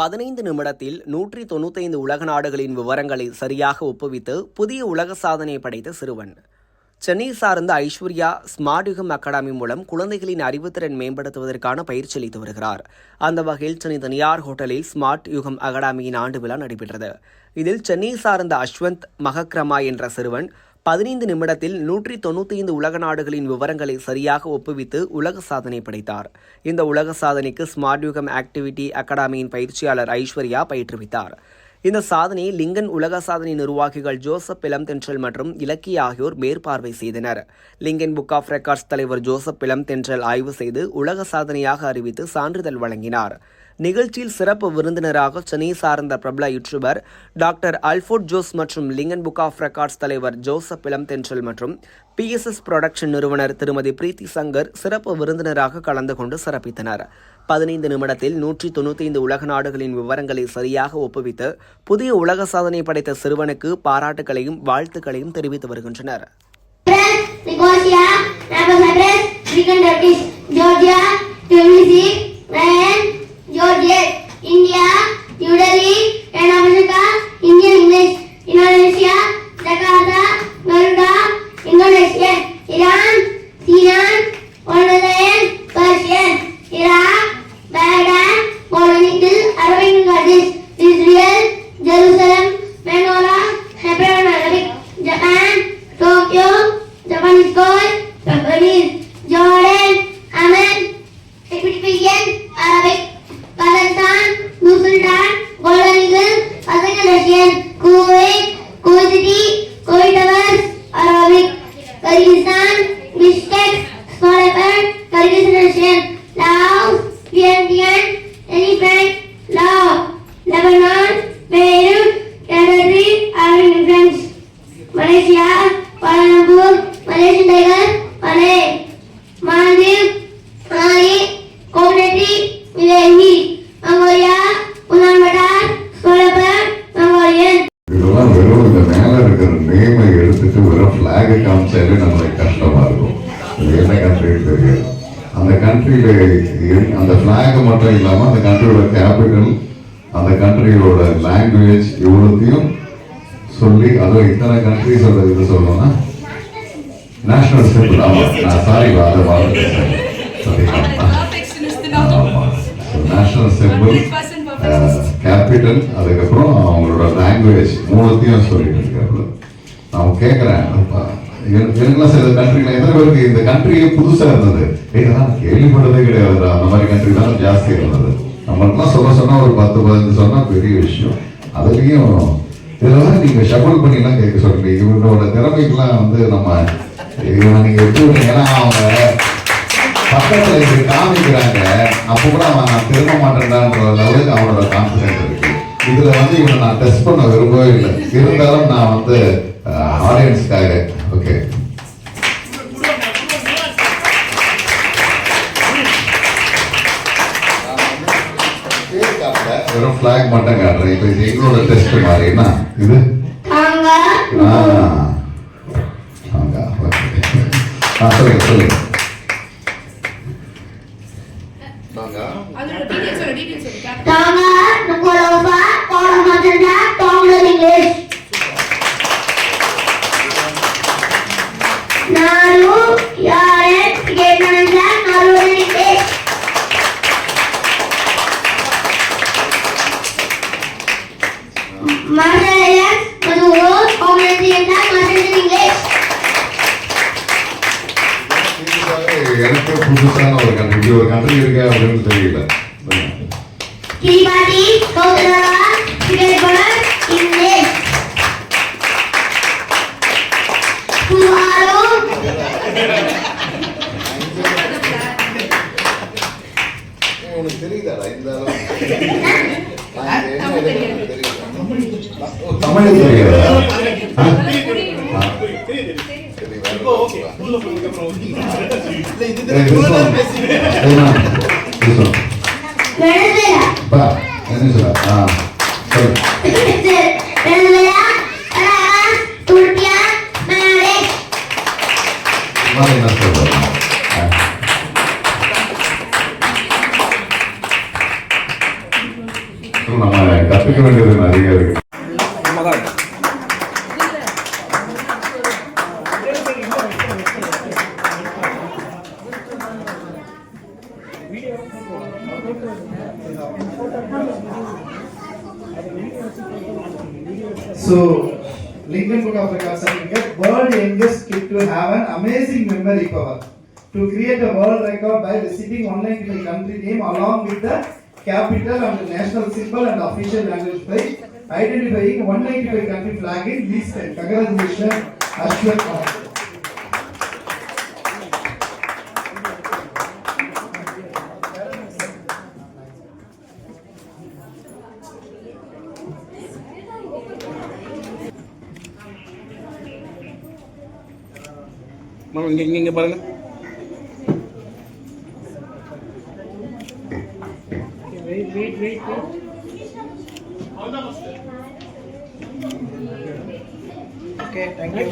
15 நிமிடத்தில் 195 உலக நாடுகளின் விவரங்களை சரியாக ஒப்புவித்து புதிய உலக சாதனை படைத்த சிறுவன். சென்னை சார்ந்த ஐஸ்வர்யா ஸ்மார்ட் யுகம் அகாடமி மூலம் குழந்தைகளின் அறிவுத்திறன் மேம்படுத்துவதற்கான பயிற்சி அளித்து வருகிறார். அந்த வகையில் சென்னை தனியார் ஹோட்டலில் ஸ்மார்ட் யுகம் அகாடமியின் ஆண்டு விழா நடைபெற்றது. இதில் சென்னை சார்ந்த அஸ்வந்த் மகக்ரமா என்ற சிறுவன் 15 நிமிடத்தில் 195 உலக நாடுகளின் விவரங்களை சரியாக ஒப்புவித்து உலக சாதனை படைத்தார். இந்த உலக சாதனைக்கு ஸ்மார்ட் யுகம் ஆக்டிவிட்டி அகாடமியின் பயிற்சியாளர் ஐஸ்வர்யா பயிற்றுவித்தார். இந்த சாதனையை லிங்கன் உலக சாதனை நிர்வாகிகள் ஜோசப் இளம்தென்றல் மற்றும் இலக்கிய ஆகியோர் மேற்பார்வை செய்தனர். லிங்கன் புக் ஆஃப் ரெக்கார்ட்ஸ் தலைவர் ஜோசப் இளம்தென்றல் ஆய்வு செய்து உலக சாதனையாக அறிவித்து சான்றிதழ் வழங்கினார். நிகழ்ச்சியில் சிறப்பு விருந்தினராக சென்னை சார்ந்த பிரபல யூடியூபர் டாக்டர் அல்ஃபோர்ட் ஜோஸ் மற்றும் லிங்கன் புக் ஆஃப் ரெக்கார்ட்ஸ் தலைவர் ஜோசப் இளம்தென்றல் மற்றும் PSS புரொடக்ஷன் நிறுவனர் திருமதி பிரீத்தி சங்கர் சிறப்பு விருந்தினராக கலந்து கொண்டு சிறப்பித்தனர். 15 நிமிடத்தில் 195 உலக நாடுகளின் விவரங்களை சரியாக ஒப்புவித்து புதிய உலக சாதனை படைத்த சிறுவனுக்கு பாராட்டுகளையும் வாழ்த்துக்களையும் தெரிவித்து வருகின்றனர். Georgia, India, New Delhi, and America, Indian English, Indonesia, Jakarta, Florida, Indonesia, Iran, Syrian, Netherlands, Persian, Iraq, Baghdad, Polonical, Arabic languages, Israel, Jerusalem, Manila, Hebrew Arabic, Japan, Tokyo, Japanese Gold, Japanese, Jordan, Amman, Egyptian, Arabic, Kazakhstan, New Zealand, Golden Eagle, Kazakhstan, Kuwait, Kuwait City, Kuwait Towers, Arabic, Kyrgyzstan, Bishkek, Small Leopard, Kyrgyzstan, Laos, Vietnam, Elephant, Laos, Lebanon, Beirut, Territory, Arabic French, Malaysia, Kuala Lumpur, Malaysian Tiger, Malay, Maldives, Mali, Community, Milenji, Mongolia, Ulaanbaatar, Singapore, Mongolian. இதெல்லாம் வெறும் இந்த மேல இருக்கிற நேமை எடுத்துட்டு வெறும் black காமிச்சாலே நம்மளுக்கு கஷ்டமா இருக்கும். என்ன கண்ட்ரின்னு தெரியாது. அந்த கண்ட்ரியில அந்த பிளாக் மட்டும் இல்லாம அந்த கண்ட்ரியோட கேபிட்டல், அந்த கண்ட்ரியோட லாங்குவேஜ் இவ்வளோத்தையும் சொல்லி, அதுவும் இத்தனை கண்ட்ரிஸோட இது சொல்லணும்னா நேஷனல் சிம்பிள். ஆமா, நான் சாரி அதை வாழ்ந்துட்டேன். நேஷனல் சிம்பிள், கேபிட்டல், அதுக்கப்புறம் அவங்களோட லாங்குவேஜ் மூலத்தையும் சொல்லிட்டு இருக்காரு. நான் கேட்குறேன், எனக்குலாம் சில கண்ட்ரில எத்தனை பேருக்கு இந்த கண்ட்ரியே புதுசாக இருந்தது, இதெல்லாம் கேள்விப்பட்டதே கிடையாது. அந்த மாதிரி கண்ட்ரி தான் ஜாஸ்தி இருந்தது. நம்மளுக்குலாம் சொன்னால் ஒரு 10-15 சொன்னால் பெரிய விஷயம். அதுலேயும் இதெல்லாம் நீங்கள் ஷஃபிள் பண்ணிலாம் கேட்க சொல்றீங்க. இவங்களோட திறமைக்கெல்லாம் நம்ம இவனை நீங்கள் எப்படி, ஏன்னா அவங்க பக்கத்துல இப்படி காமிக்கிறாங்க, அப்போ கூட அவன் நான் திரும்ப மாட்டேன்டான்ற லெவலுக்கு அவனோட கான்பிடன்ஸ் இருக்கு. இதுல இவனை நான் டெஸ்ட் பண்ண விரும்பவே இல்லை. இருந்தாலும் நான் ஆடியன்ஸ்க்காக ஓகே வெறும் பிளாக் மட்டும் காட்டுறேன். இப்போ இது எங்களோட டெஸ்ட் மாதிரி என்ன இது சொல்லுங்க. எனக்கு புதுசான ஒரு கண்ட்ரி, ஒரு கண்ட்ரி இருக்கா அப்படின்னு தெரியல. உனக்கு தெரியுதாடா இந்த தமிழ் தெரியாதா? நம்ம கற்றுக்க வேண்டியது நிறைய இருக்கு. So, Lincoln Book of Records certificate, world youngest kid to have an amazing memory power. To create a world record by visiting 195 country name along with the capital and the national symbol and official language by identifying 195 country flag in these 10. Congratulations, Ashwat. இங்க பாருங்க. Wait. Okay, thank you.